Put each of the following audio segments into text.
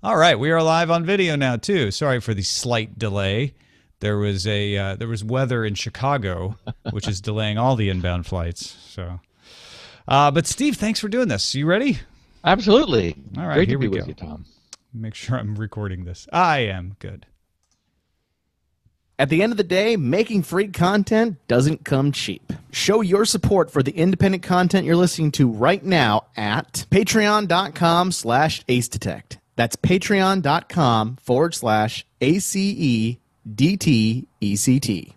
All right, we are live on video now too. Sorry for the slight delay. There was weather in Chicago, which is delaying all the inbound flights. So, but Steve, thanks for doing this. You ready? Absolutely. All right, Great here to be we with go. you, Tom. Make sure I'm recording this. I am good. At the end of the day, making free content doesn't come cheap. Show your support for the independent content you're listening to right now at patreon.com/acedetect. That's patreon.com/ACEDTECT.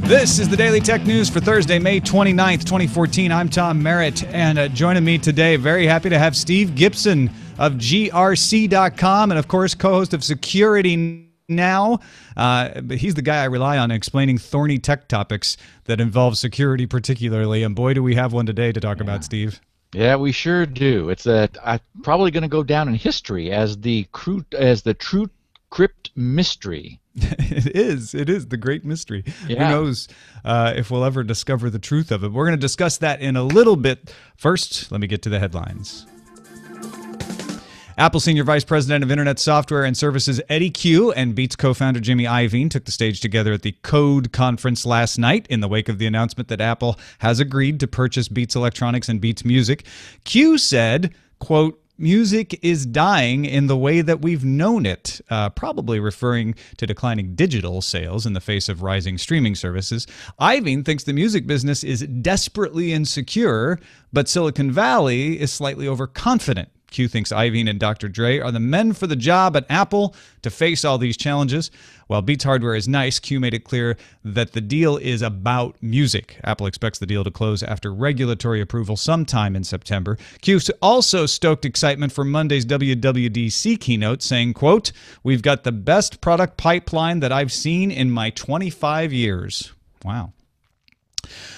This is the Daily Tech News for Thursday, May 29th, 2014. I'm Tom Merritt, and joining me today, very happy to have Steve Gibson of grc.com and, of course, co-host of Security Now. But he's the guy I rely on explaining thorny tech topics that involve security particularly, and boy, do we have one today to talk about, Steve. Yeah, we sure do. It's probably going to go down in history as the TrueCrypt mystery. It is the great mystery. Yeah. Who knows if we'll ever discover the truth of it. We're going to discuss that in a little bit. First, let me get to the headlines. Apple Senior Vice President of Internet Software and Services Eddie Q and Beats co-founder Jimmy Iovine took the stage together at the Code conference last night in the wake of the announcement that Apple has agreed to purchase Beats Electronics and Beats Music. Q said, quote, "Music is dying in the way that we've known it," probably referring to declining digital sales in the face of rising streaming services. Iovine thinks the music business is desperately insecure, but Silicon Valley is slightly overconfident. Q thinks Iovine and Dr. Dre are the men for the job at Apple to face all these challenges. While Beats hardware is nice, Q made it clear that the deal is about music. Apple expects the deal to close after regulatory approval sometime in September. Q also stoked excitement for Monday's WWDC keynote, saying, quote, "We've got the best product pipeline that I've seen in my 25 years. Wow.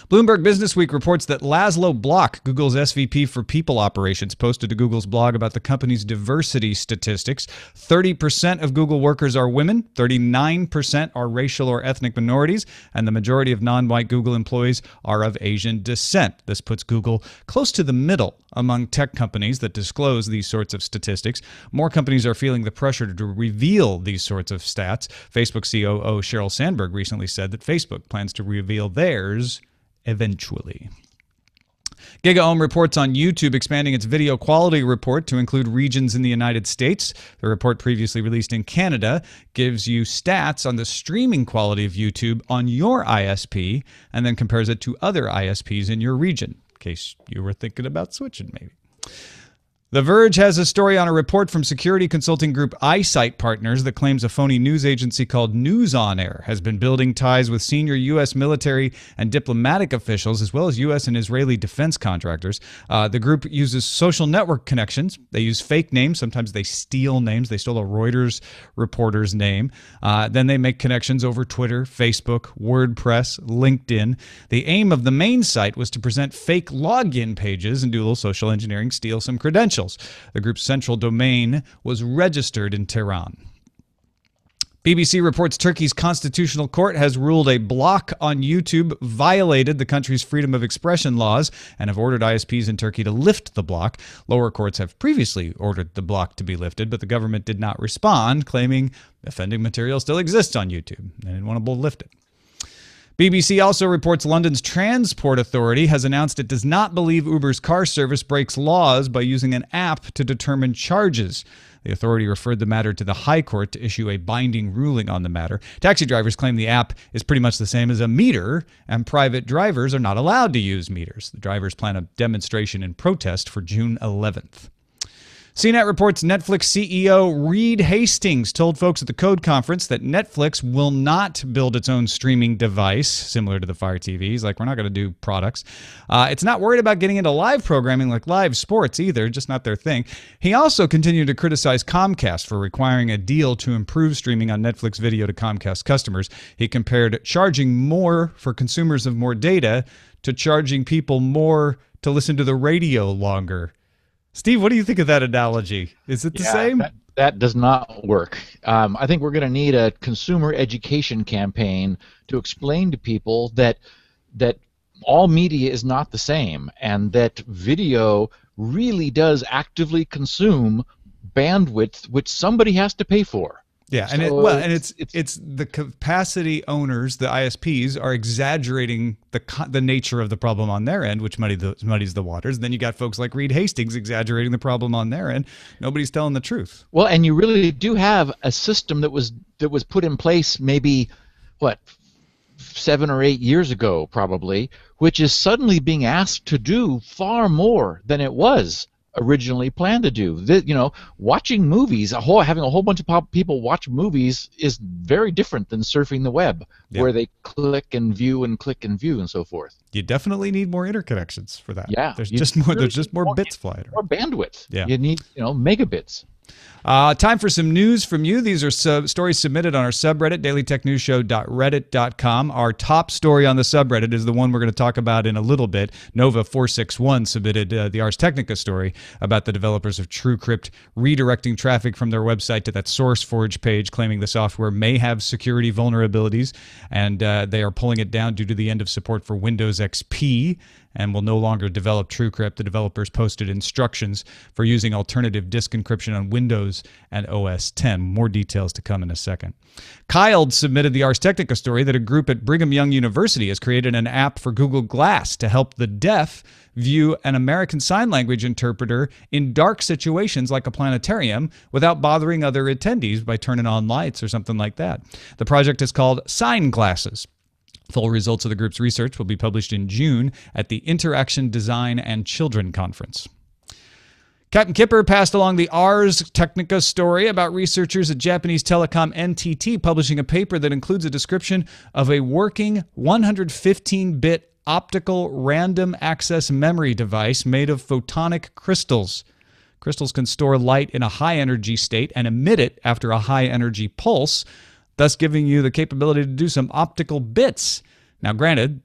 Bloomberg Businessweek reports that Laszlo Block, Google's SVP for People Operations, posted to Google's blog about the company's diversity statistics. 30% of Google workers are women, 39% are racial or ethnic minorities, and the majority of non-white Google employees are of Asian descent. This puts Google close to the middle among tech companies that disclose these sorts of statistics. More companies are feeling the pressure to reveal these sorts of stats. Facebook COO Sheryl Sandberg recently said that Facebook plans to reveal theirs eventually. GigaOM reports on YouTube expanding its video quality report to include regions in the United States. The report, previously released in Canada, gives you stats on the streaming quality of YouTube on your ISP and then compares it to other ISPs in your region, in case you were thinking about switching maybe. The Verge has a story on a report from security consulting group Eyesight Partners that claims a phony news agency called News On Air has been building ties with senior U.S. military and diplomatic officials, as well as U.S. and Israeli defense contractors. The group uses social network connections. They use fake names. Sometimes they steal names. They stole a Reuters reporter's name. Then they make connections over Twitter, Facebook, WordPress, LinkedIn. The aim of the main site was to present fake login pages and do a little social engineering, steal some credentials. The group's central domain was registered in Tehran. BBC reports Turkey's constitutional court has ruled a block on YouTube violated the country's freedom of expression laws and have ordered ISPs in Turkey to lift the block. Lower courts have previously ordered the block to be lifted, but the government did not respond, claiming offending material still exists on YouTube. They didn't want to lift it. BBC also reports London's Transport Authority has announced it does not believe Uber's car service breaks laws by using an app to determine charges. The authority referred the matter to the High Court to issue a binding ruling on the matter. Taxi drivers claim the app is pretty much the same as a meter, and private drivers are not allowed to use meters. The drivers plan a demonstration in protest for June 11th. CNET reports Netflix CEO Reed Hastings told folks at the Code conference that Netflix will not build its own streaming device, similar to the Fire TV. He's like, we're not going to do products. It's not worried about getting into live programming like live sports either, just not their thing. He also continued to criticize Comcast for requiring a deal to improve streaming on Netflix video to Comcast customers. He compared charging more for consumers of more data to charging people more to listen to the radio longer. Steve, what do you think of that analogy? Is it the same? That does not work. I think we're going to need a consumer education campaign to explain to people that all media is not the same, and that video really does actively consume bandwidth which somebody has to pay for. Yeah, and it's the capacity owners, the ISPs, are exaggerating the nature of the problem on their end, which muddies the waters. And then you got folks like Reed Hastings exaggerating the problem on their end. Nobody's telling the truth. Well, and you really do have a system that was put in place maybe, what, 7 or 8 years ago, probably, which is suddenly being asked to do far more than it was originally planned to do. Watching movies, having a whole bunch of people watch movies is very different than surfing the web, where they click and view and so forth. You definitely need more interconnections for that. Yeah, there's just more bits flying around. More bandwidth. Yeah, you need megabits. Time for some news from you. These are stories submitted on our subreddit, dailytechnewsshow.reddit.com. Our top story on the subreddit is the one we're going to talk about in a little bit. Nova461 submitted the Ars Technica story about the developers of TrueCrypt redirecting traffic from their website to that SourceForge page, claiming the software may have security vulnerabilities, and they are pulling it down due to the end of support for Windows XP, and will no longer develop TrueCrypt. The developers posted instructions for using alternative disk encryption on Windows and OS X. More details to come in a second. Kylde submitted the Ars Technica story that a group at Brigham Young University has created an app for Google Glass to help the deaf view an American Sign Language interpreter in dark situations like a planetarium without bothering other attendees by turning on lights or something like that. The project is called Sign Glasses. Full results of the group's research will be published in June at the Interaction Design and Children Conference. Captain Kipper passed along the Ars Technica story about researchers at Japanese telecom NTT publishing a paper that includes a description of a working 115-bit optical random access memory device made of photonic crystals. Crystals can store light in a high-energy state and emit it after a high-energy pulse, thus giving you the capability to do some optical bits. Now, granted,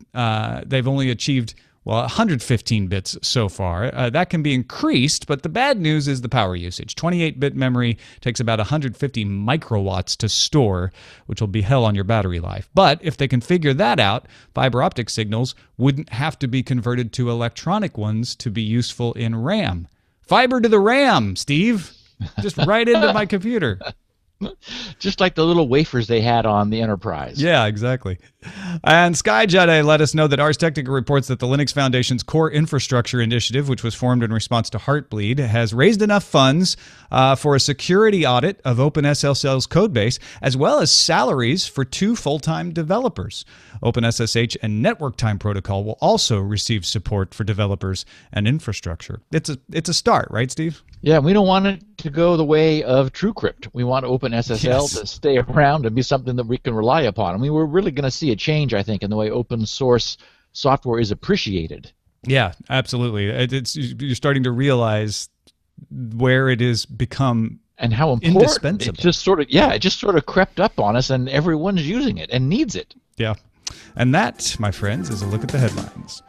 they've only achieved, 115 bits so far. That can be increased, but the bad news is the power usage. 28-bit memory takes about 150 microwatts to store, which will be hell on your battery life. But if they can figure that out, fiber optic signals wouldn't have to be converted to electronic ones to be useful in RAM. Fiber to the RAM, Steve. Just right into my computer. Just like the little wafers they had on the Enterprise. Yeah, exactly. And SkyJedi let us know that Ars Technica reports that the Linux Foundation's Core Infrastructure Initiative, which was formed in response to Heartbleed, has raised enough funds for a security audit of OpenSSL's codebase, as well as salaries for 2 full-time developers. OpenSSH and Network Time Protocol will also receive support for developers and infrastructure. It's a start, right, Steve? Yeah, we don't want it to go the way of TrueCrypt. We want OpenSSL to stay around and be something that we can rely upon. I mean, we're really going to see a change, I think, in the way open source software is appreciated. Yeah, absolutely. You're starting to realize where it has become and how important indispensable. It just sort of crept up on us, and everyone's using it and needs it. Yeah, and that, my friends, is a look at the headlines.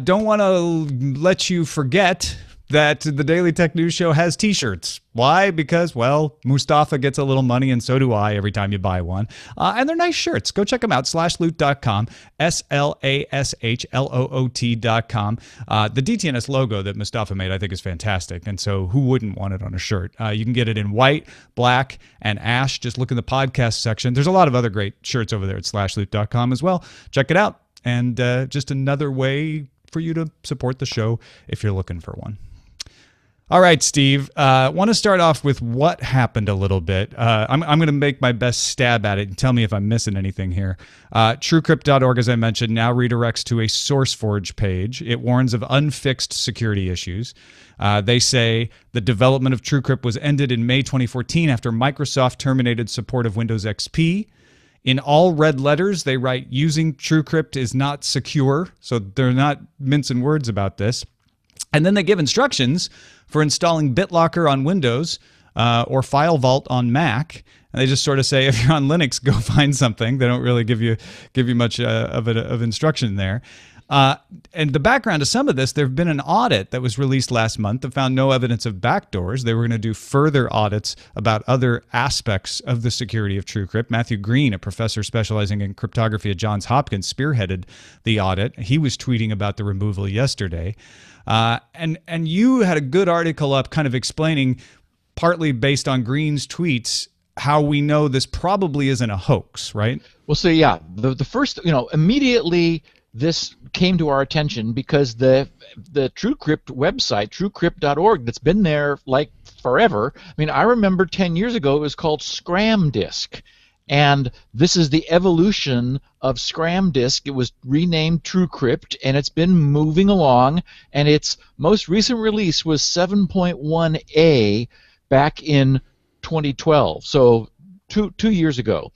Don't want to let you forget that the Daily Tech News Show has t-shirts. Why? Because, Mustafa gets a little money, and so do I every time you buy one. And they're nice shirts. Go check them out, slashloot.com, SLASHLOOT.com. The DTNS logo that Mustafa made, I think, is fantastic, and so who wouldn't want it on a shirt? You can get it in white, black, and ash. Just look in the podcast section. There's a lot of other great shirts over there at slashloot.com as well. Check it out. And just another way for you to support the show if you're looking for one. All right, Steve, want to start off with what happened a little bit. I'm going to make my best stab at it and tell me if I'm missing anything here. TrueCrypt.org, as I mentioned, now redirects to a SourceForge page. It warns of unfixed security issues. They say the development of TrueCrypt was ended in May 2014 after Microsoft terminated support of Windows XP. In all red letters, they write, using TrueCrypt is not secure, so they're not mincing words about this. And then they give instructions for installing BitLocker on Windows or File Vault on Mac. And they just sort of say, if you're on Linux, go find something. They don't really give you much of instruction there. And the background to some of this, there have been an audit that was released last month that found no evidence of backdoors. They were going to do further audits about other aspects of the security of TrueCrypt. Matthew Green, a professor specializing in cryptography at Johns Hopkins, spearheaded the audit. He was tweeting about the removal yesterday. And you had a good article up kind of explaining, partly based on Green's tweets, how we know this probably isn't a hoax, right? Well, so yeah, the first, immediately this came to our attention because the TrueCrypt website, TrueCrypt.org, that's been there like forever. I mean, I remember 10 years ago it was called ScramDisk, and this is the evolution of ScramDisk. It was renamed TrueCrypt, and it's been moving along, and its most recent release was 7.1a back in 2012, so two years ago.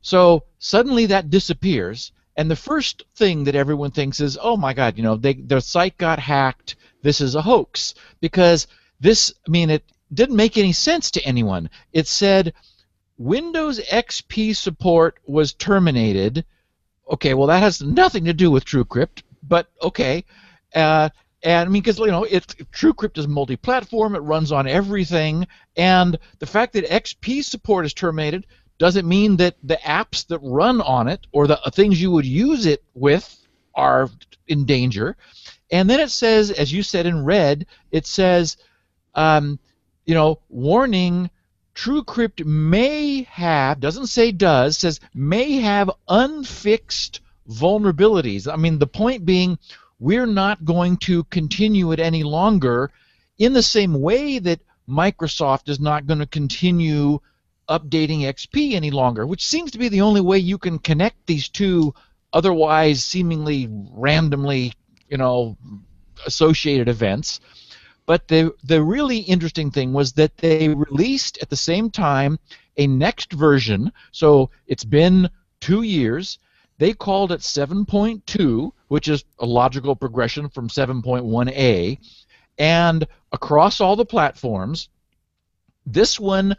So suddenly that disappears, and the first thing that everyone thinks is, oh my God, their site got hacked. This is a hoax, because this, it didn't make any sense to anyone. It said Windows XP support was terminated. Okay, well that has nothing to do with TrueCrypt, but okay. And because TrueCrypt is multi-platform, it runs on everything, and the fact that XP support is terminated doesn't mean that the apps that run on it or the things you would use it with are in danger. And then it says, as you said in red, it says, warning, TrueCrypt may have, doesn't say does, says may have unfixed vulnerabilities. I mean, the point being, we're not going to continue it any longer, in the same way that Microsoft is not going to continue updating XP any longer, which seems to be the only way you can connect these two otherwise seemingly randomly, associated events. But the really interesting thing was that they released at the same time a next version. So it's been 2 years. They called it 7.2, which is a logical progression from 7.1a. And across all the platforms, this one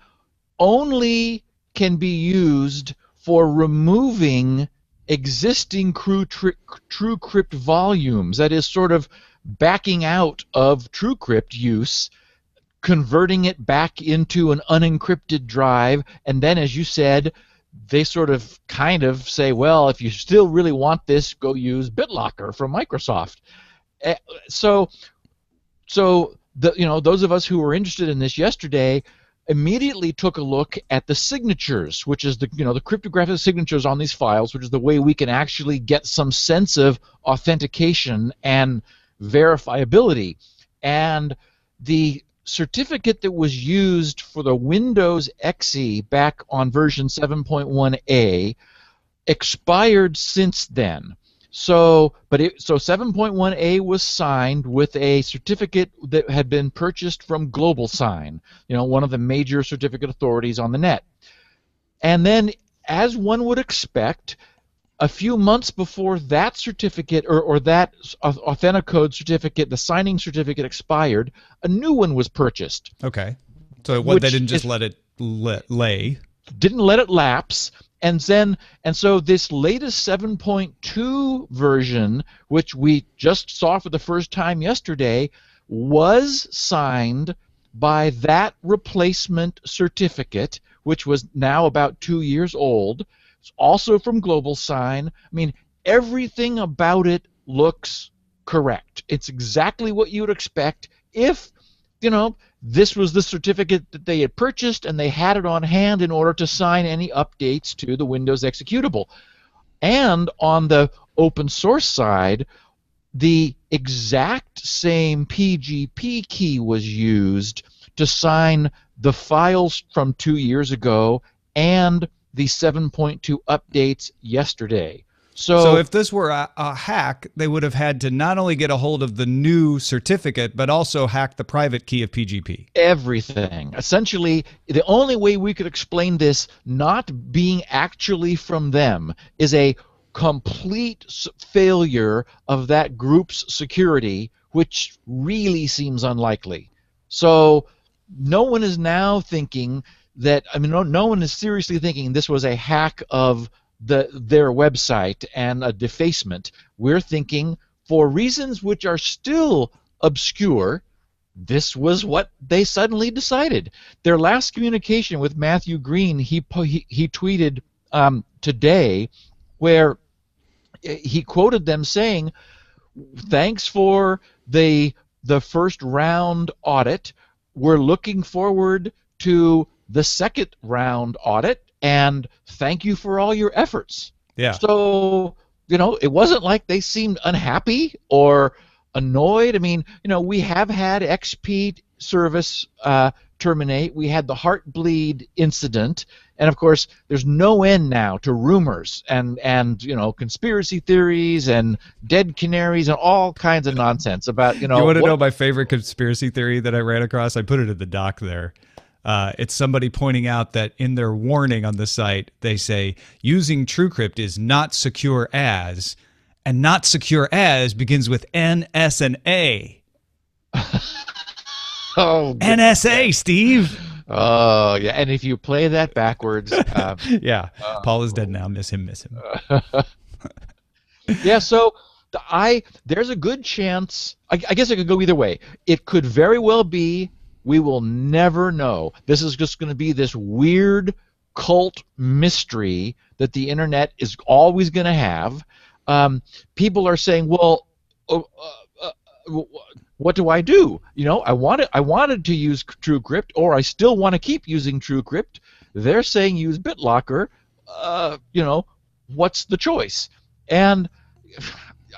only can be used for removing existing TrueCrypt volumes. That is, sort of backing out of TrueCrypt use, converting it back into an unencrypted drive, and then, as you said, they sort of kind of say, well, if you still really want this, go use BitLocker from Microsoft. So those of us who were interested in this yesterday immediately took a look at the signatures, which is the cryptographic signatures on these files, which is the way we can actually get some sense of authentication and verifiability. And the certificate that was used for the Windows XE back on version 7.1a expired since then. So 7.1a was signed with a certificate that had been purchased from GlobalSign, one of the major certificate authorities on the net. And then, as one would expect, a few months before that certificate or that Authenticode certificate, the signing certificate, expired, a new one was purchased. Okay. So they didn't just let it lay. Didn't let it lapse. And so this latest 7.2 version, which we just saw for the first time yesterday, was signed by that replacement certificate, which was now about 2 years old. It's also from GlobalSign. I mean, everything about it looks correct. It's exactly what you would expect if, this was the certificate that they had purchased and they had it on hand in order to sign any updates to the Windows executable. And on the open source side, the exact same PGP key was used to sign the files from 2 years ago and the 7.2 updates yesterday. So if this were a hack, they would have had to not only get a hold of the new certificate, but also hack the private key of PGP. Everything. Essentially, the only way we could explain this not being actually from them is a complete failure of that group's security, which really seems unlikely. So no one is now thinking that, no one is seriously thinking this was a hack of their website and a defacement, we're thinking, for reasons which are still obscure, this was what they suddenly decided. Their last communication with Matthew Green, he tweeted today, where he quoted them saying, "Thanks for the first round audit. We're looking forward to the second round audit, and thank you for all your efforts." Yeah. So, it wasn't like they seemed unhappy or annoyed. I mean, we have had XP service terminate. We had the Heartbleed incident, and of course, there's no end now to rumors and conspiracy theories and dead canaries and all kinds of nonsense about You want to know my favorite conspiracy theory that I ran across? I put it in the doc there. It's somebody pointing out that in their warning on the site, they say using TrueCrypt is not secure as, and not secure as begins with N, S, and A. Oh, NSA, Steve. Oh, yeah. And if you play that backwards, yeah. Paul is dead now. Miss him. Yeah. So there's a good chance. I guess it could go either way. It could very well be. We will never know. This is just going to be this weird cult mystery that the internet is always going to have. People are saying, well, what do I do? I wanted to use TrueCrypt, or I still want to keep using TrueCrypt. They're saying use BitLocker. What's the choice? And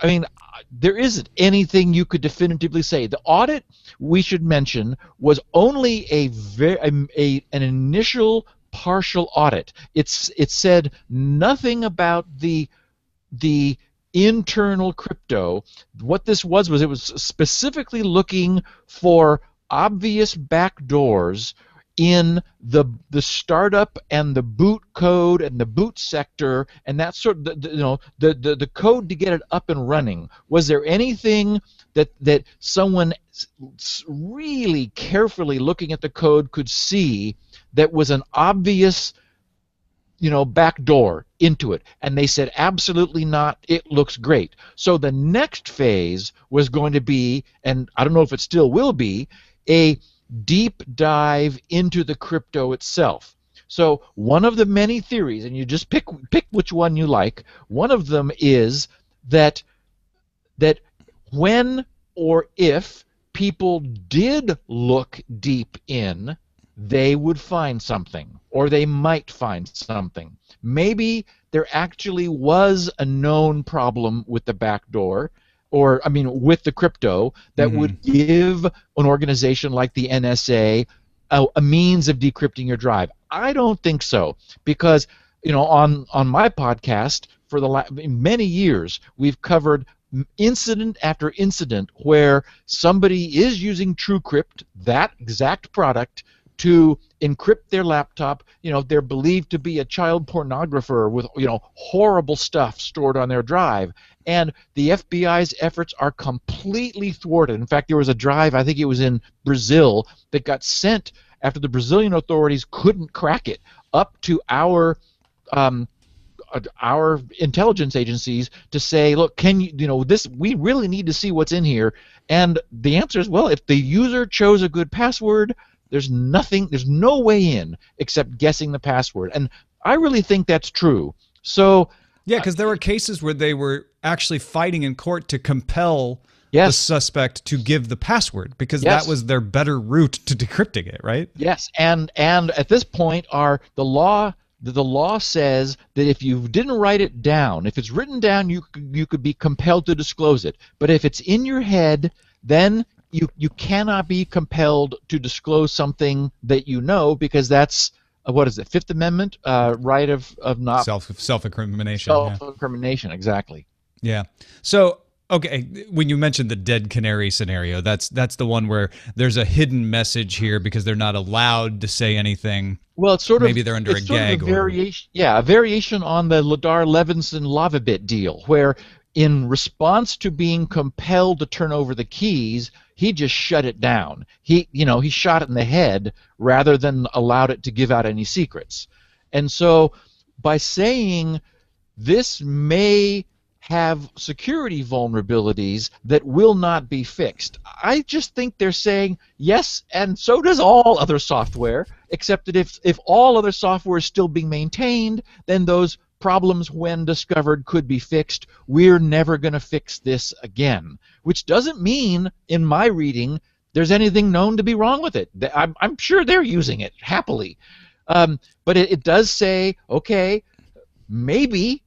I mean, there isn't anything you could definitively say. The audit, we should mention, was only an initial partial audit. It said nothing about the internal crypto. What this was it was specifically looking for obvious backdoors in the startup and the boot code and the boot sector and that sort of the code to get it up and running. Was there anything that someone really carefully looking at the code could see that was an obvious backdoor into it? And they said absolutely not. It looks great. So the next phase was going to be, and I don't know if it still will be, a deep dive into the crypto itself. So one of the many theories, and you just pick which one you like. One of them is that when or if people did look deep in, they would find something, or they might find something. Maybe there actually was a known problem with the backdoor, with the crypto that would give an organization like the NSA a means of decrypting your drive. I don't think so, because on my podcast for many years we've covered incident after incident where somebody is using TrueCrypt, that exact product, to encrypt their laptop. They're believed to be a child pornographer with horrible stuff stored on their drive, and the FBI's efforts are completely thwarted. In fact, there was a drive, I think it was in Brazil, that got sent after the Brazilian authorities couldn't crack it up to our intelligence agencies to say, look, can you this, we really need to see what's in here. And the answer is, well, if the user chose a good password, there's no way in except guessing the password. And I really think that's true. So yeah, because there were cases where they were actually fighting in court to compel the suspect to give the password, because that was their better route to decrypting it, right? Yes, and at this point, the law says that if you didn't write it down, if it's written down, you could be compelled to disclose it. But if it's in your head, then you cannot be compelled to disclose something that because that's what is it? Fifth Amendment right of not self-incrimination. Self-incrimination, exactly. Yeah. So okay, when you mentioned the dead canary scenario, that's the one where there's a hidden message here because they're not allowed to say anything. Well, it's sort of maybe they're under a gag order. A variation on the Ladar Levinson Lavabit deal, where in response to being compelled to turn over the keys, he just shut it down. He shot it in the head rather than allowed it to give out any secrets. And so by saying this may have security vulnerabilities that will not be fixed. I just think they're saying yes, and so does all other software, except that if all other software is still being maintained, then those problems, when discovered, could be fixed. We're never going to fix this again, which doesn't mean, in my reading, there's anything known to be wrong with it. I'm sure they're using it happily. But it does say, okay, maybe.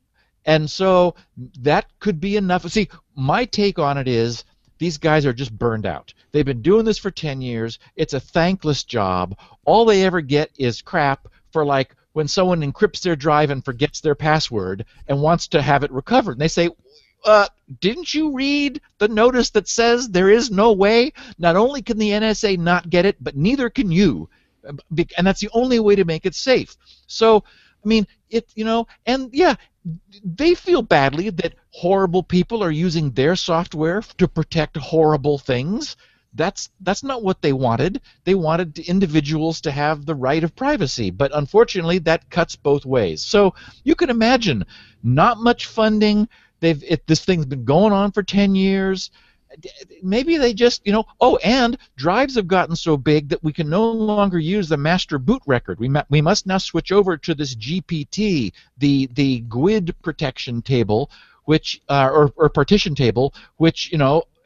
And so that could be enough. See, my take on it is these guys are just burned out. They've been doing this for 10 years. It's a thankless job. All they ever get is crap for, like, when someone encrypts their drive and forgets their password and wants to have it recovered. And they say, didn't you read the notice that says there is no way? Not only can the NSA not get it, but neither can you. And that's the only way to make it safe. So, I mean, and yeah, they feel badly that horrible people are using their software to protect horrible things. That's not what they wanted. They wanted individuals to have the right of privacy, but unfortunately that cuts both ways. So you can imagine, not much funding. This thing's been going on for 10 years. Maybe they just, and drives have gotten so big that we can no longer use the master boot record. We must now switch over to this GPT, the GUID protection table, which or partition table, which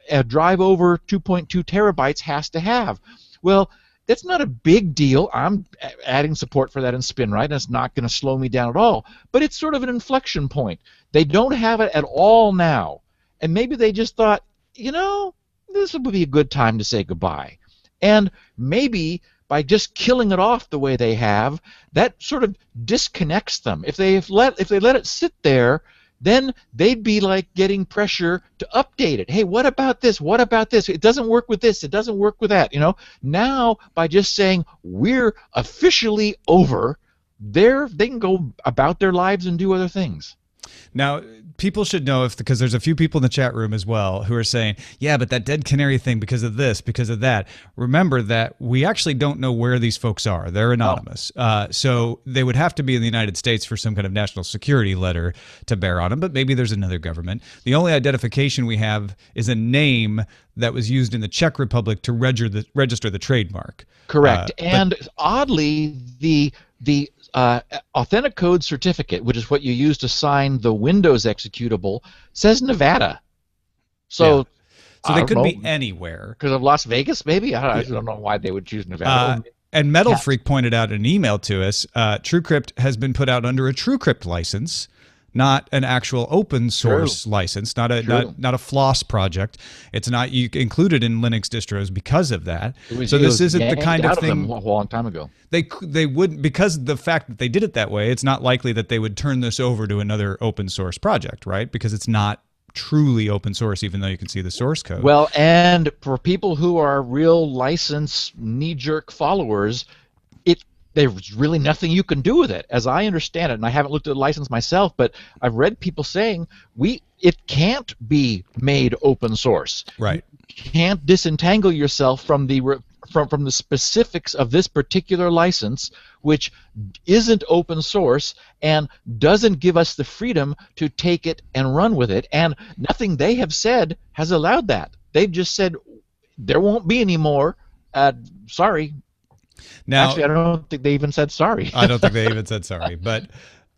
a drive over 2.2 terabytes has to have. Well, that's not a big deal. I'm adding support for that in SpinRite, and it's not going to slow me down at all. But it's sort of an inflection point. They don't have it at all now, and maybe they just thought, this would be a good time to say goodbye. And maybe by just killing it off the way they have, that sort of disconnects them. If they let it sit there, then they'd be like getting pressure to update it. Hey, what about this? What about this? It doesn't work with this. It doesn't work with that. Now by just saying we're officially over, they can go about their lives and do other things. Now, people should know, because there's a few people in the chat room as well who are saying, yeah, but that dead canary thing, because of this, because of that. Remember that we actually don't know where these folks are. They're anonymous. So they would have to be in the United States for some kind of national security letter to bear on them, but maybe there's another government. The only identification we have is a name that was used in the Czech Republic to register the trademark. Correct. And oddly, the Authentic Code certificate, which is what you use to sign the Windows executable, says Nevada. So they could be anywhere. Because of Las Vegas, maybe? I don't know why they would choose Nevada. And Metal Freak pointed out in an email to us, TrueCrypt has been put out under a TrueCrypt license, not an actual open source license, not a floss project. It's not included in Linux distros because of that. So this isn't the kind of thing a long time ago. They wouldn't, because of the fact that they did it that way. It's not likely that they would turn this over to another open source project, right? Because it's not truly open source, even though you can see the source code. Well, and for people who are real license knee-jerk followers, there's really nothing you can do with it, as I understand it. And I haven't looked at the license myself, but I've read people saying it can't be made open source. Right. You can't disentangle yourself from the specifics of this particular license, which isn't open source and doesn't give us the freedom to take it and run with it. And nothing they have said has allowed that. They've just said there won't be any more. Sorry. Now, actually, I don't think they even said sorry. I don't think they even said sorry. But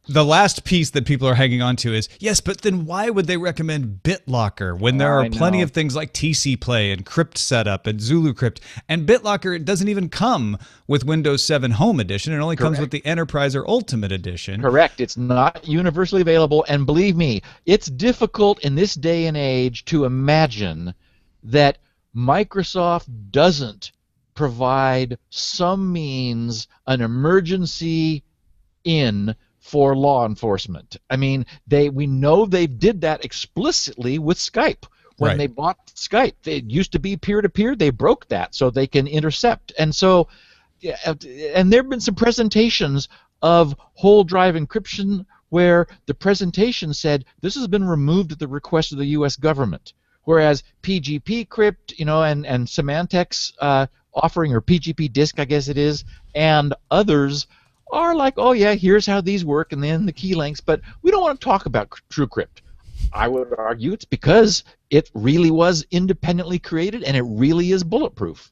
the last piece that people are hanging on to is, yes, but then why would they recommend BitLocker when there are plenty of things like TC Play and Crypt Setup and ZuluCrypt? And BitLocker doesn't even come with Windows 7 Home Edition. It only comes with the Enterprise or Ultimate Edition. Correct. It's not universally available. And believe me, it's difficult in this day and age to imagine that Microsoft doesn't provide some means, an emergency in for law enforcement. I mean, we know they did that explicitly with Skype. When they bought Skype, it used to be peer-to-peer. They broke that so they can intercept. And so, and there have been some presentations of whole drive encryption where the presentation said this has been removed at the request of the U.S. government, whereas PGP Crypt, and Symantec's offering, or PGP Disk, I guess it is, and others are like, oh yeah, here's how these work, and then the key links, but we don't want to talk about TrueCrypt. I would argue it's because it really was independently created and it really is bulletproof.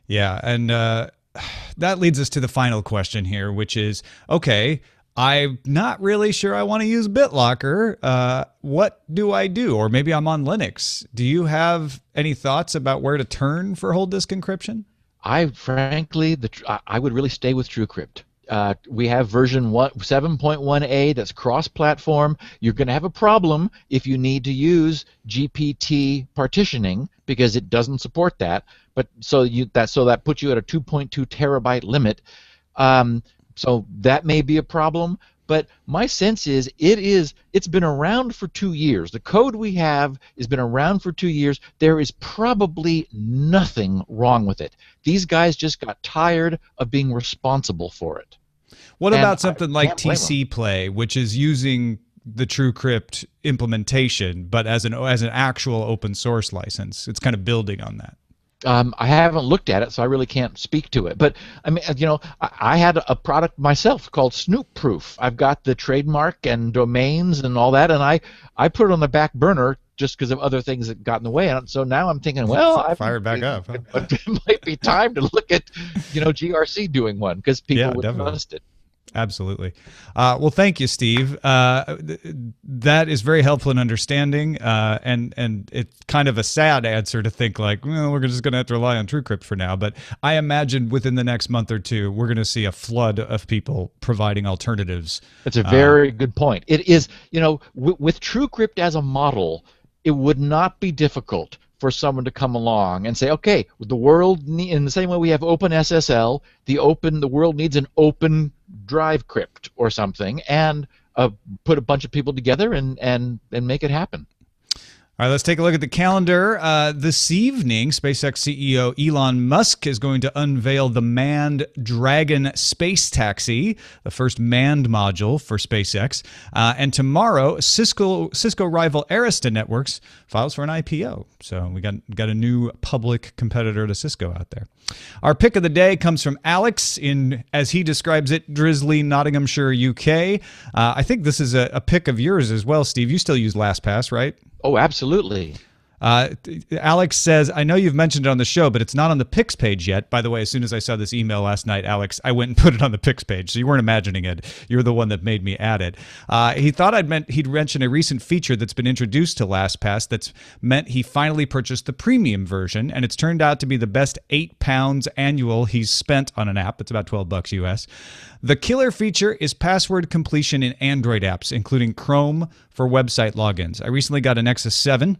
Yeah, and that leads us to the final question here, which is, okay, I'm not really sure I want to use BitLocker. What do I do? Or maybe I'm on Linux. Do you have any thoughts about where to turn for whole disk encryption? I frankly, I would really stay with TrueCrypt. We have version 7.1a that's cross-platform. You're going to have a problem if you need to use GPT partitioning because it doesn't support that. But so that puts you at a 2.2 terabyte limit. So that may be a problem. But my sense is it's been around for 2 years. The code we have has been around for 2 years. There is probably nothing wrong with it. These guys just got tired of being responsible for it. What about something like TC Play, which is using the TrueCrypt implementation, but as an actual open source license? It's kind of building on that. I haven't looked at it, so I really can't speak to it. But I mean, you know, I had a product myself called Snoop Proof. I've got the trademark and domains and all that, and I put it on the back burner just because of other things that got in the way. And so now I'm thinking, well, fire it back up. Huh? It might be time to look at, you know, GRC doing one because people would trust it. Absolutely. Well, thank you, Steve. That is very helpful in understanding, and it's kind of a sad answer to think like, well, we're just going to have to rely on TrueCrypt for now. But I imagine within the next month or two, we're going to see a flood of people providing alternatives. That's a very good point. It is, you know, with TrueCrypt as a model, it would not be difficult for someone to come along and say, okay, the world in the same way we have OpenSSL, the world needs an open drive crypt or something, and put a bunch of people together and make it happen. All right, let's take a look at the calendar. This evening, SpaceX CEO Elon Musk is going to unveil the manned Dragon space taxi, the first manned module for SpaceX. And tomorrow, Cisco rival Arista Networks files for an IPO. So we got a new public competitor to Cisco out there. Our pick of the day comes from Alex in, as he describes it, drizzly Nottinghamshire, UK. I think this is a pick of yours as well, Steve. You still use LastPass, right? Oh, absolutely. Alex says, I know you've mentioned it on the show, but it's not on the picks page yet. By the way, as soon as I saw this email last night, Alex, I went and put it on the picks page. So you weren't imagining it. You're the one that made me add it. He thought he'd mention a recent feature that's been introduced to LastPass that's meant he finally purchased the premium version, and it's turned out to be the best £8 annual he's spent on an app. It's about $12 US. The killer feature is password completion in Android apps, including Chrome for website logins. I recently got an Nexus 7.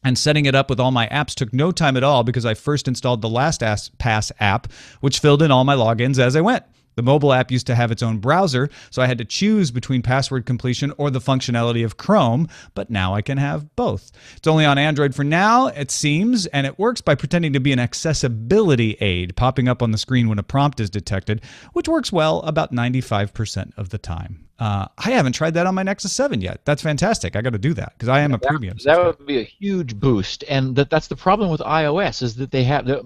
And setting it up with all my apps took no time at all because I first installed the LastPass app, which filled in all my logins as I went. The mobile app used to have its own browser, so I had to choose between password completion or the functionality of Chrome, but now I can have both. It's only on Android for now, it seems, and it works by pretending to be an accessibility aid, popping up on the screen when a prompt is detected, which works well about 95% of the time. I haven't tried that on my Nexus 7 yet. That's fantastic. I got to do that because I am a premium subscriber. That would be a huge boost, and that's the problem with iOS is that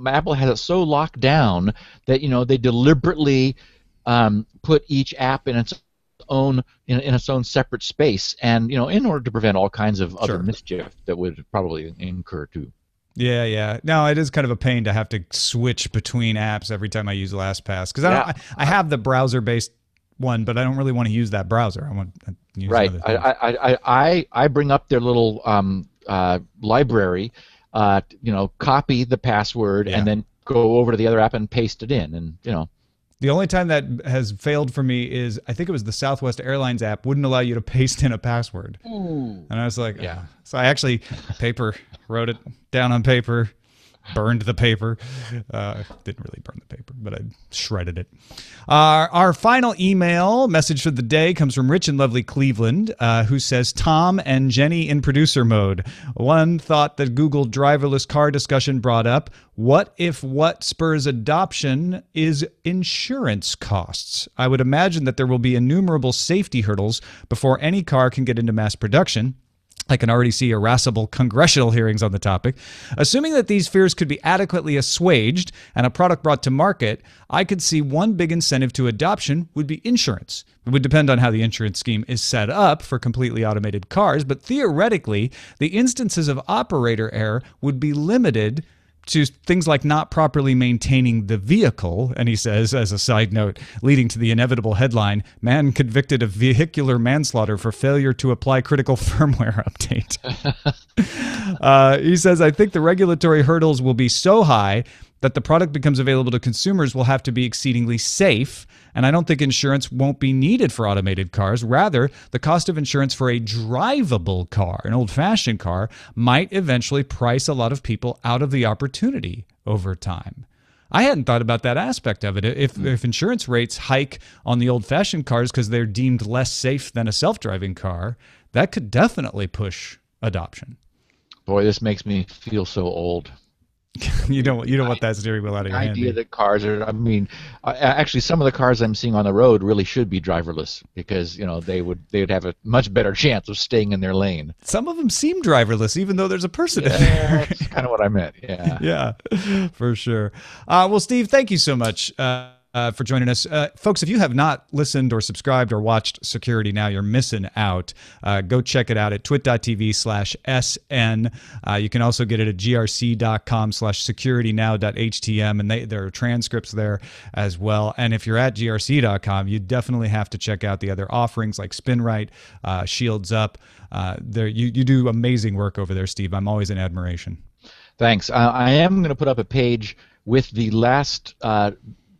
Apple has it so locked down that they deliberately put each app in its own separate space, and in order to prevent all kinds of other mischief that would probably incur too. Yeah. No, it is kind of a pain to have to switch between apps every time I use LastPass because I have the browser-based one, but I don't really want to use that browser. I want to use I bring up their little library, copy the password, and then go over to the other app and paste it in, and The only time that has failed for me is I think it was the Southwest Airlines app wouldn't allow you to paste in a password. Ooh. And I was like, So I actually wrote it down on paper, burned the paper. Didn't really burn the paper, but I shredded it. Our final email message for the day comes from Rich in lovely Cleveland, who says, Tom and Jenny in producer mode. One thought that Google driverless car discussion brought up, what if what spurs adoption is insurance costs? I would imagine that there will be innumerable safety hurdles before any car can get into mass production. I can already see irascible congressional hearings on the topic. Assuming that these fears could be adequately assuaged and a product brought to market, I could see one big incentive to adoption would be insurance. It would depend on how the insurance scheme is set up for completely automated cars, but theoretically, the instances of operator error would be limited to things like not properly maintaining the vehicle. And he says, as a side note, leading to the inevitable headline, man convicted of vehicular manslaughter for failure to apply critical firmware update. He says, I think the regulatory hurdles will be so high that the product becomes available to consumers will have to be exceedingly safe. And I don't think insurance won't be needed for automated cars. Rather, the cost of insurance for a drivable car, an old-fashioned car, might eventually price a lot of people out of the opportunity over time. I hadn't thought about that aspect of it. If insurance rates hike on the old-fashioned cars because they're deemed less safe than a self-driving car, that could definitely push adoption. Boy, this makes me feel so old. You don't want that steering wheel out of your hand. The idea that cars are, actually some of the cars I'm seeing on the road really should be driverless because, they would have a much better chance of staying in their lane. Some of them seem driverless, even though there's a person in there. That's kind of what I meant, yeah. Yeah, for sure. Well, Steve, thank you so much for joining us. Folks, if you have not listened or subscribed or watched Security Now, you're missing out. Go check it out at twit.tv/SN. You can also get it at grc.com/securitynow.htm, and there are transcripts there as well. And if you're at grc.com, you definitely have to check out the other offerings like SpinRite, Shields Up. You do amazing work over there, Steve. I'm always in admiration. Thanks. I am going to put up a page with the last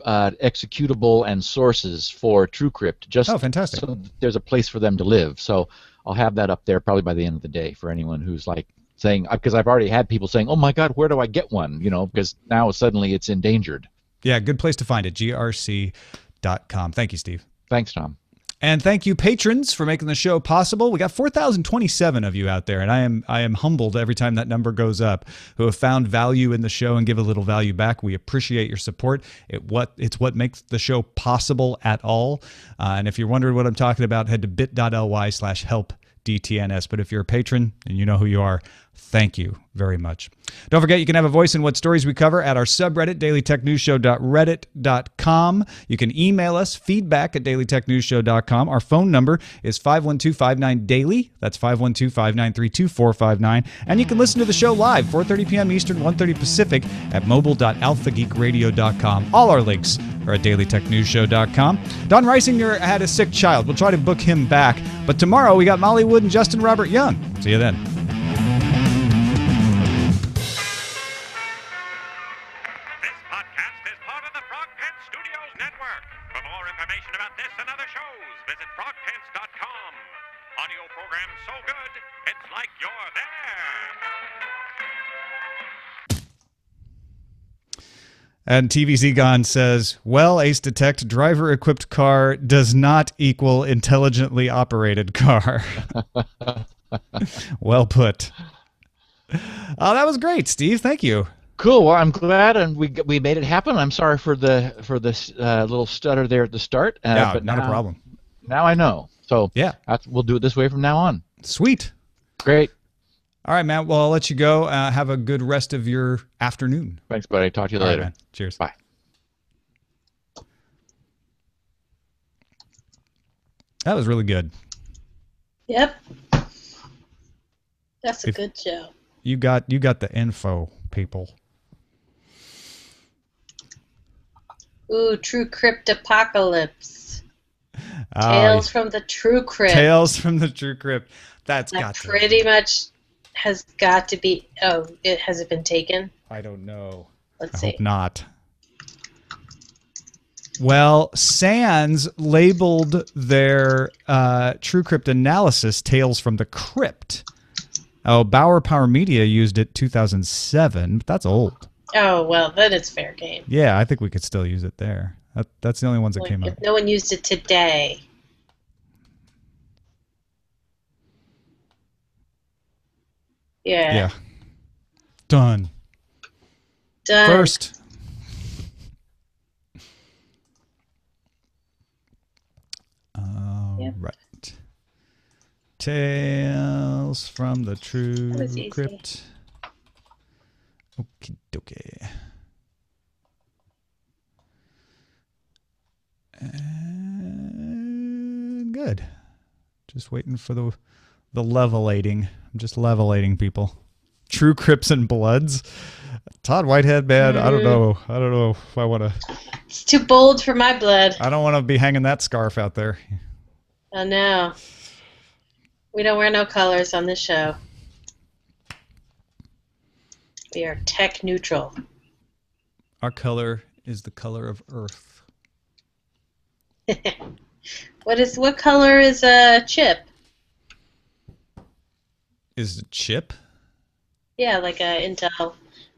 executable and sources for TrueCrypt. Fantastic. So there's a place for them to live. So I'll have that up there probably by the end of the day for anyone who's like saying, because I've already had people saying, oh my God, where do I get one? Because now suddenly it's endangered. Yeah, good place to find it, grc.com. Thank you, Steve. Thanks, Tom. And thank you, patrons, for making the show possible. We got 4,027 of you out there, and I am humbled every time that number goes up, who have found value in the show and give a little value back. We appreciate your support. It's what makes the show possible at all. And if you're wondering what I'm talking about, head to bit.ly/helpdtns. But if you're a patron and you know who you are, thank you very much. Don't forget, you can have a voice in what stories we cover at our subreddit, dailytechnewsshow.reddit.com. You can email us, feedback@dailytechnewsshow.com. Our phone number is 512-59-DAILY. That's 512-593-2459. And you can listen to the show live, 4:30 p.m. Eastern, 1:30 Pacific at mobile.alphageekradio.com. All our links are at dailytechnewsshow.com. Don Reisinger had a sick child. We'll try to book him back. But tomorrow we got Molly Wood and Justin Robert Young. See you then. Audio program so good, it's like you're there. And TVZ Gone says, well, Ace Detect, driver-equipped car does not equal intelligently operated car. Well put. Oh, that was great, Steve. Thank you. Cool. Well, I'm glad, and we made it happen. I'm sorry for this little stutter there at the start. But not a problem. Now I know. So yeah, we'll do it this way from now on. Sweet. Great. All right, man. Well, I'll let you go. Have a good rest of your afternoon. Thanks, buddy. Talk to you later. Right, man. Cheers. Bye. That was really good. Yep. That's a good show. You got the info, people. Ooh, TrueCrypt Apocalypse. Tales from the TrueCrypt. Tales from the TrueCrypt. That pretty much has got to be. Oh, has it been taken? I don't know. Let's see. Hope not. Well, Sans labeled their TrueCrypt analysis Tales from the Crypt. Oh, Bauer Power Media used it 2007, but that's old. Oh, well, then it's fair game. Yeah, I think we could still use it there. That's the only ones that came up. If no one used it today. Yeah. Yeah. Done. First. Right. Tales from the was easy. TrueCrypt. Okie dokie. And good. Just waiting for the levelating. I'm just levelating people. TrueCrypts and Bloods. Todd Whitehead, man. I don't know. I don't know if I want to. It's too bold for my blood. I don't want to be hanging that scarf out there. Oh no. We don't wear no colors on this show. We are tech neutral. Our color is the color of Earth. What color is a chip? Is it chip? Yeah, like a Intel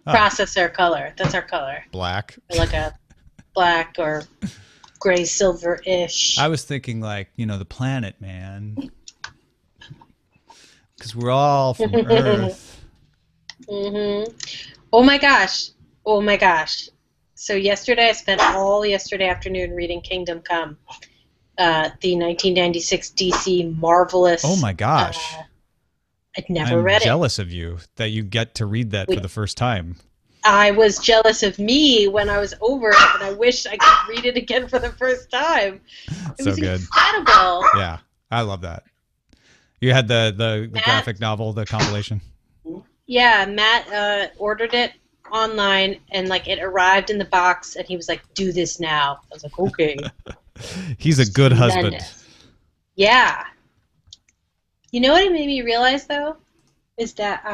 processor color. That's our color. Black. Or like a black or gray silver-ish. I was thinking like, the planet, man. Because we're all from Earth. Mm-hmm. Oh my gosh. So yesterday, I spent all yesterday afternoon reading Kingdom Come, the 1996 DC Marvelous. Oh my gosh. I'd never read it. I'm jealous of you that you get to read that for the first time. I was jealous of me when I was over it, and I wish I could read it again for the first time. It was good. Incredible. Yeah, I love that. You had the graphic novel, the compilation. Yeah, Matt ordered it online, and it arrived in the box, and he was like, "Do this now." I was like, "Okay." He's a good husband. Yeah. You know what it made me realize though, is that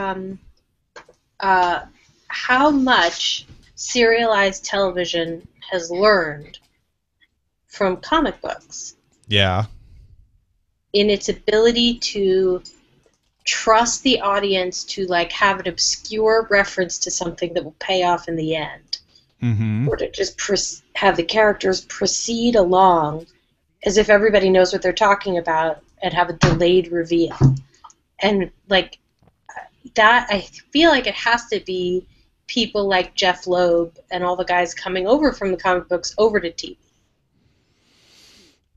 how much serialized television has learned from comic books. Yeah. In its ability to trust the audience to have an obscure reference to something that will pay off in the end, or to just have the characters proceed along as if everybody knows what they're talking about and have a delayed reveal. And that, I feel like it has to be people like Jeff Loeb and all the guys coming over from the comic books over to TV.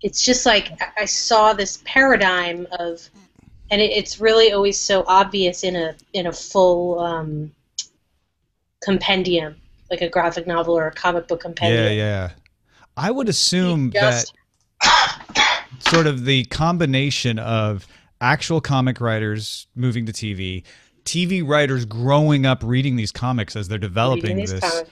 It's just I saw this paradigm of, and it's really always so obvious in a full compendium, like a graphic novel or a comic book compendium. Yeah. I would assume that sort of the combination of actual comic writers moving to TV writers growing up reading these comics as they're developing this,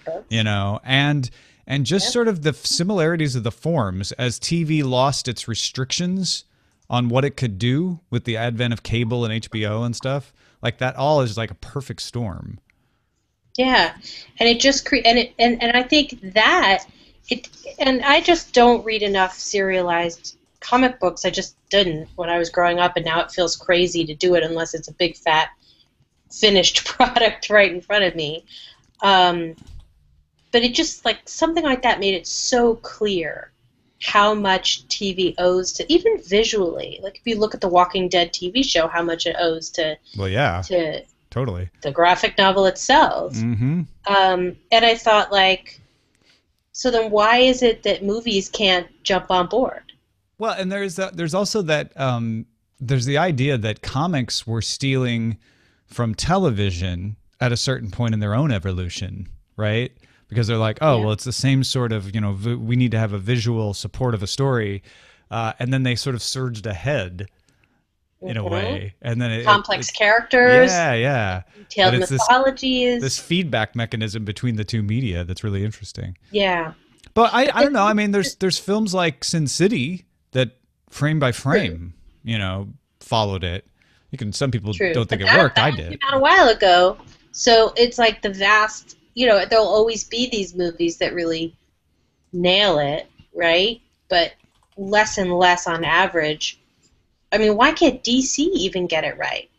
and just sort of the similarities of the forms as TV lost its restrictions on what it could do with the advent of cable and HBO and stuff. That all is like a perfect storm. Yeah, and it just and I think that and I just don't read enough serialized comic books. I just didn't when I was growing up, and now it feels crazy to do it unless it's a big fat finished product right in front of me. But it just something like that made it so clear how much TV owes to, even visually. If you look at the Walking Dead TV show, how much it owes to. Well, yeah, totally. The graphic novel itself. Mm-hmm. And I thought so then why is it that movies can't jump on board? Well, and there's also that there's the idea that comics were stealing from television at a certain point in their own evolution, right? Because they're well, it's the same sort of, we need to have a visual support of a story, and then they sort of surged ahead in a way, and then complex characters, detailed mythologies, this feedback mechanism between the two media that's really interesting. Yeah, but I don't know. I mean, there's films like Sin City that frame by frame, followed it. Some people don't think it worked. I did. Came out a while ago, so it's the vast. There'll always be these movies that really nail it, right? But less and less on average. I mean, why can't DC even get it right?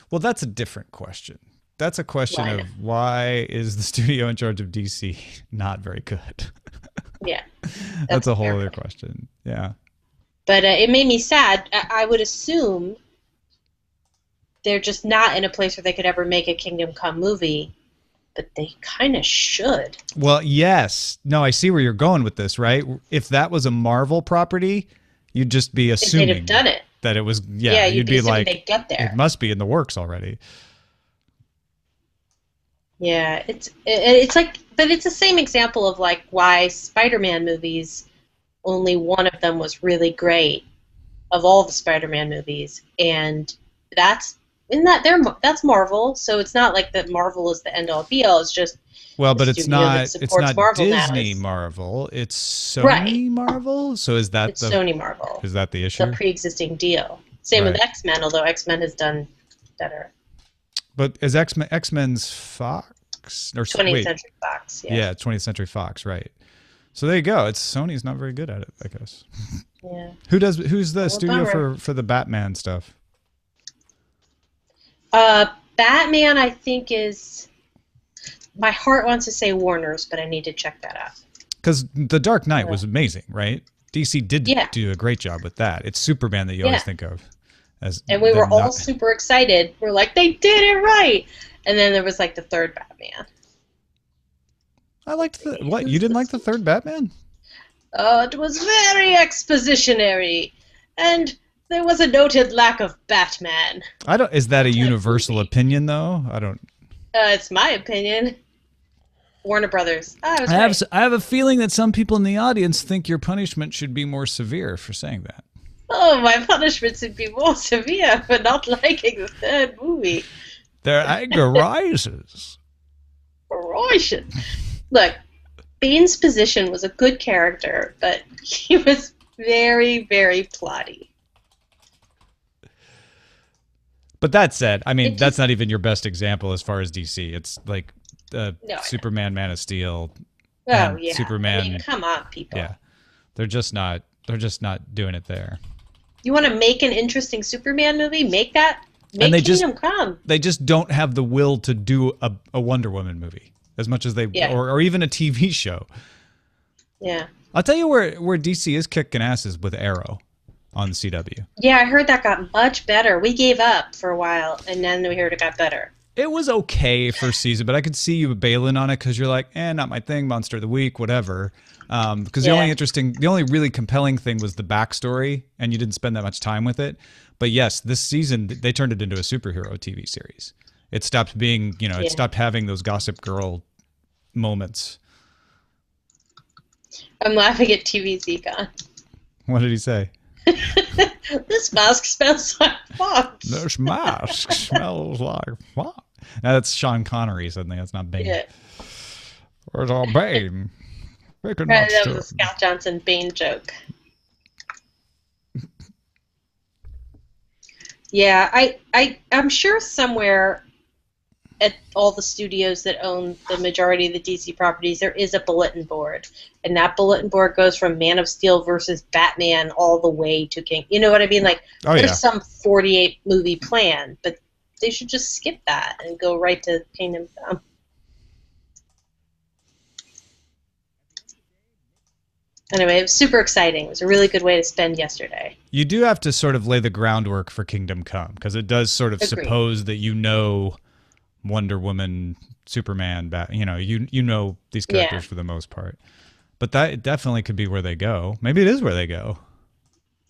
Well, that's a different question. That's a question of why is the studio in charge of DC not very good? Yeah. That's a whole other question. Yeah. But it made me sad. I would assume they're just not in a place where they could ever make a Kingdom Come movie, but they kind of should. Well, yes. No, I see where you're going with this, right? If that was a Marvel property, you'd just be assuming. They'd have done it. that it was. Yeah, Yeah, you'd be assuming like, they'd get there. it must be in the works already. Yeah, it's like, but it's the same example of like why Spider-Man movies, only one of them was really great of all the Spider-Man movies, and that's that's Marvel, so it's not like that Marvel is the end all be all. It's just well, the but it's studio that not supports Marvel now Disney is- Marvel. It's Sony Right. Marvel. So is that It's Sony Marvel. Is that the The issue? pre-existing deal. Same with Right. X-Men, although X-Men has done better. But is X-Men's Fox or 20th wait? Century Fox. Yeah. Yeah, 20th Century Fox, right? So there you go. It's Sony's not very good at it, I guess. Yeah. Who's the studio bummer. for the Batman stuff? Batman, I think is. My heart wants to say Warner's, but I need to check that out. Because The Dark Knight was amazing, right? DC did Yeah. do a great job with that. It's Superman that you always think of as. And we were them all not- super excited. We're like, they did it right. And then there was like the third Batman. I liked the what? You didn't like the third Batman? It was very expositionary, and there was a noted lack of Batman. I don't. Is that a universal opinion though? I don't. It's my opinion. Warner Brothers. It was I have great. I have a feeling that some people in the audience think your punishment should be more severe for saying that. Oh, my punishment should be more severe for not liking the third movie. Their anger rises. Ferocious. Look, Bane's position was a good character, but he was very, very plotty. But that said, I mean, It that's just- not even your best example as far as DC. It's like No, I know. Superman, Man of Steel. Oh, and yeah. Superman. I mean, come on, people. Yeah, they're just not doing it there. You want to make an interesting Superman movie? Make that. Make And they Kingdom Come. They just don't have the will to do a Wonder Woman movie as much as they Yeah. or even a TV show. Yeah. I'll tell you where DC is kicking asses with Arrow on the CW. Yeah, I heard that got much better. We gave up for a while, and then we heard it got better. It was okay first season, but I could see you bailing on it because you're like, not my thing, Monster of the Week, whatever. Because the only really compelling thing was the backstory, and you didn't spend that much time with it. But yes, this season they turned it into a superhero TV series. It stopped being, it stopped having those Gossip Girl moments. I'm laughing at TV Zecon. What did he say? This mask smells like fox. This mask smells like what? Now that's Sean Connery suddenly. That's not Bane. Yeah. Where's all Bane? Right, that was a Scott Johnson Bane joke. Yeah, I'm sure somewhere at all the studios that own the majority of the DC properties, there is a bulletin board. And that bulletin board goes from Man of Steel versus Batman all the way to King. You know what I mean? Like, there's some 48 movie plan, but they should just skip that and go right to Kingdom Come. Anyway, it was super exciting. It was a really good way to spend yesterday. You do have to sort of lay the groundwork for Kingdom Come because it does sort of Agreed. suppose that Wonder Woman, Superman, you know these characters for the most part. But that definitely could be where they go. Maybe it is where they go.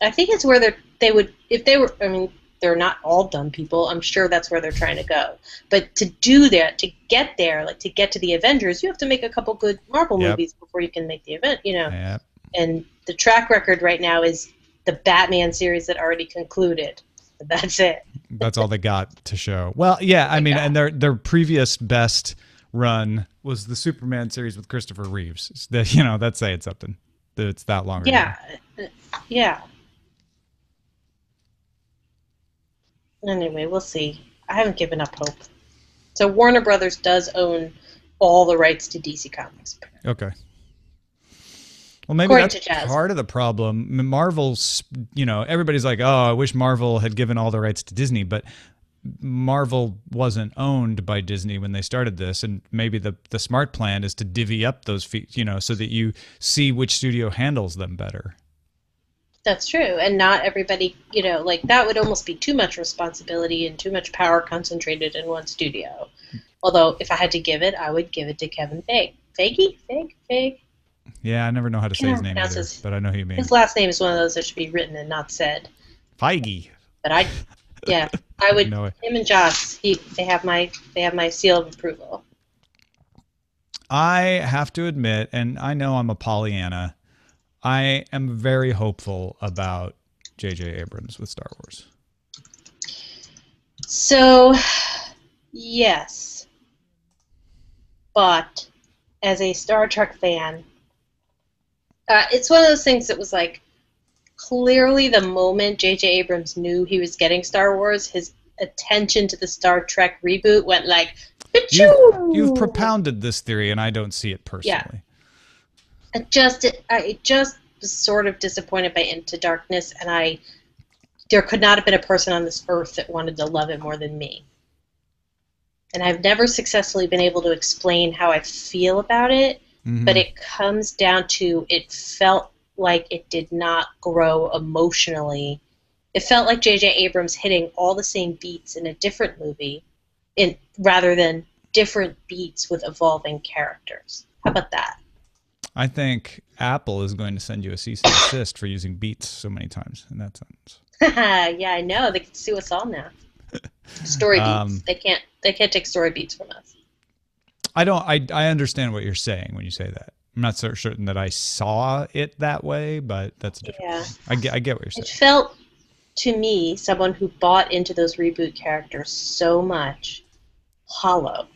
I think it's where they would, if they were, I mean, they're not all dumb people. I'm sure that's where they're trying to go. But to do that, to get there, like to get to the Avengers, you have to make a couple good Marvel movies before you can make the event, Yep. And the track record right now is the Batman series that already concluded. That's it. That's all they got to show. Well, yeah, I mean, and their previous best run was the Superman series with Christopher Reeves. That's saying something. That it's that long ago. Yeah. Anyway, we'll see. I haven't given up hope. So Warner Brothers does own all the rights to DC Comics. Okay. Well, maybe According that's to Jazz. part of the problem. Marvel's, everybody's like, oh, I wish Marvel had given all the rights to Disney, but Marvel wasn't owned by Disney when they started this, and maybe the smart plan is to divvy up those fees, so that you see which studio handles them better. That's true, and not everybody, like that would almost be too much responsibility and too much power concentrated in one studio. Although, if I had to give it, I would give it to Kevin Feige. Feige? Yeah, I never know how to say his name pronounce either, his- but I know who you mean. His last name is one of those that should be written and not said. Feige. But I would. No way. Him and Joss, they have my seal of approval. I have to admit, and I know I'm a Pollyanna, I am very hopeful about J.J. Abrams with Star Wars. So, yes. But, as a Star Trek fan, it's one of those things that was like, clearly the moment J.J. Abrams knew he was getting Star Wars, his attention to the Star Trek reboot went like, you've propounded this theory, and I don't see it personally. Yeah. I just was sort of disappointed by Into Darkness, and there could not have been a person on this earth that wanted to love it more than me. And I've never successfully been able to explain how I feel about it, but it comes down to it felt like it did not grow emotionally. It felt like J.J. Abrams hitting all the same beats in a different movie, rather than different beats with evolving characters. How about that? I think Apple is going to send you a cease and desist for using beats so many times in that sentence. Yeah, I know. They can sue us all now. Story beats. They can't take story beats from us. I understand what you're saying when you say that. I'm not so certain that I saw it that way, but that's different. Yeah. I get what you're saying. It felt to me, someone who bought into those reboot characters so much, hollow.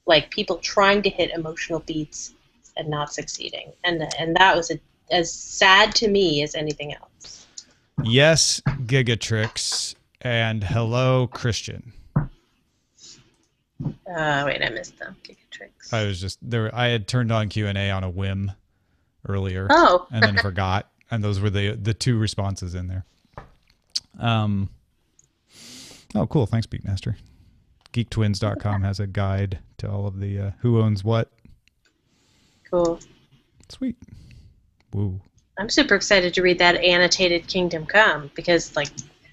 Like people trying to hit emotional beats and not succeeding. And that was as sad to me as anything else. Yes, Gigatrix, and hello, Christian. Wait, I missed them. Gigatrix. I was just there. I had turned on Q&A on a whim earlier. Oh. And then forgot. And those were the two responses in there. Oh, cool. Thanks, Beatmaster. GeekTwins.com has a guide to all of the who owns what. Cool. Sweet. Woo. I'm super excited to read that annotated Kingdom Come because, like,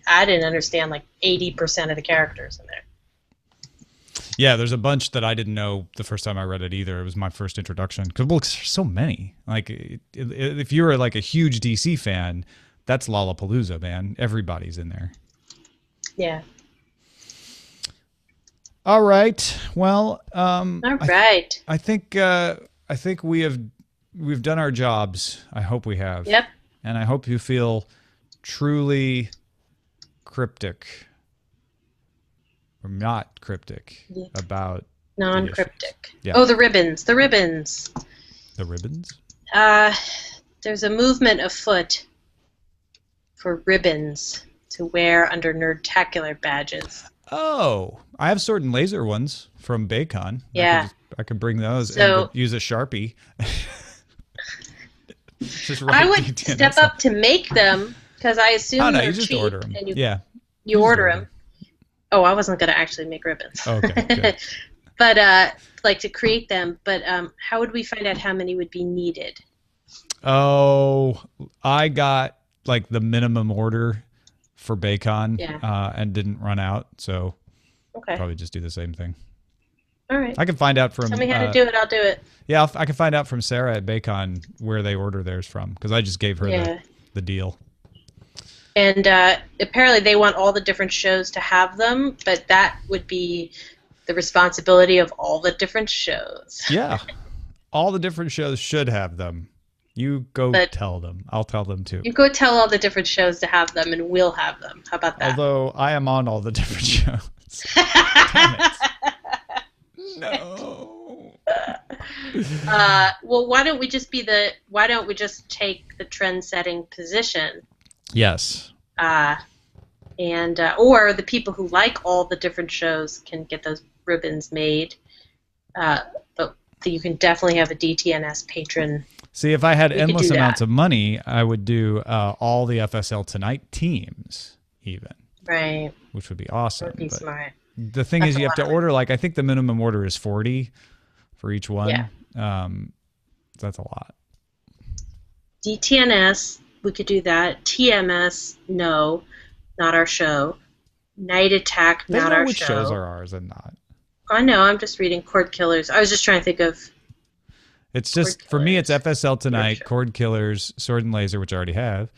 I didn't understand like 80% of the characters in there. Yeah, there's a bunch that I didn't know the first time I read it either. It was my first introduction because there's so many. Like, if you were like a huge DC fan, that's Lollapalooza, man. Everybody's in there. Yeah. All right. Well, all right. I think we've done our jobs. I hope we have. Yep. And I hope you feel truly cryptic or not cryptic about non-cryptic. Yeah. Oh, the ribbons. The ribbons. The ribbons? There's a movement afoot for ribbons to wear under Nerdtacular badges. Oh, I have sword and laser ones from Baycon. Yeah. I could bring those So, and use a Sharpie. Just I would step up to make them because I assume they're you just cheap. order them. And you order them. Oh, I wasn't going to actually make ribbons. Okay, good. But like to create them. But how would we find out how many would be needed? Oh, I got like the minimum order for Baycon and didn't run out. So probably just do the same thing. All right. I can find out from... Tell me how to do it. I'll do it. Yeah, I can find out from Sarah at Baycon where they order theirs from because I just gave her the deal. And apparently they want all the different shows to have them, but that would be the responsibility of all the different shows. Yeah. All the different shows should have them. You go tell them. I'll tell them too. You go tell all the different shows to have them, and we'll have them. How about that? Although I am on all the different shows. Damn it. No. Well, why don't we just take the trend-setting position? Yes. Or the people who like all the different shows can get those ribbons made. But you can definitely have a DTNS patron. See, if I had endless amounts of money, I would do all the FSL Tonight teams, even. Right. Which would be awesome. That would be smart. The thing is, you have to order, like, I think the minimum order is 40 for each one. Yeah. That's a lot. DTNS, we could do that. TMS, no, not our show. Night Attack, not our show. Which shows are ours and not. I know, I'm just reading Cord Killers. I was just trying to think of... It's just, for me, it's FSL Tonight, Cord Killers, Sword and Laser, which I already have.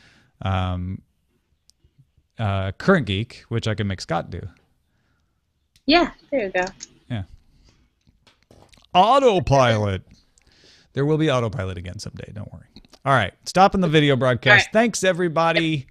Current Geek, which I can make Scott do. Yeah, there you go. Yeah. Autopilot. There will be autopilot again someday. Don't worry. All right. Stopping the video broadcast. Right. Thanks, everybody.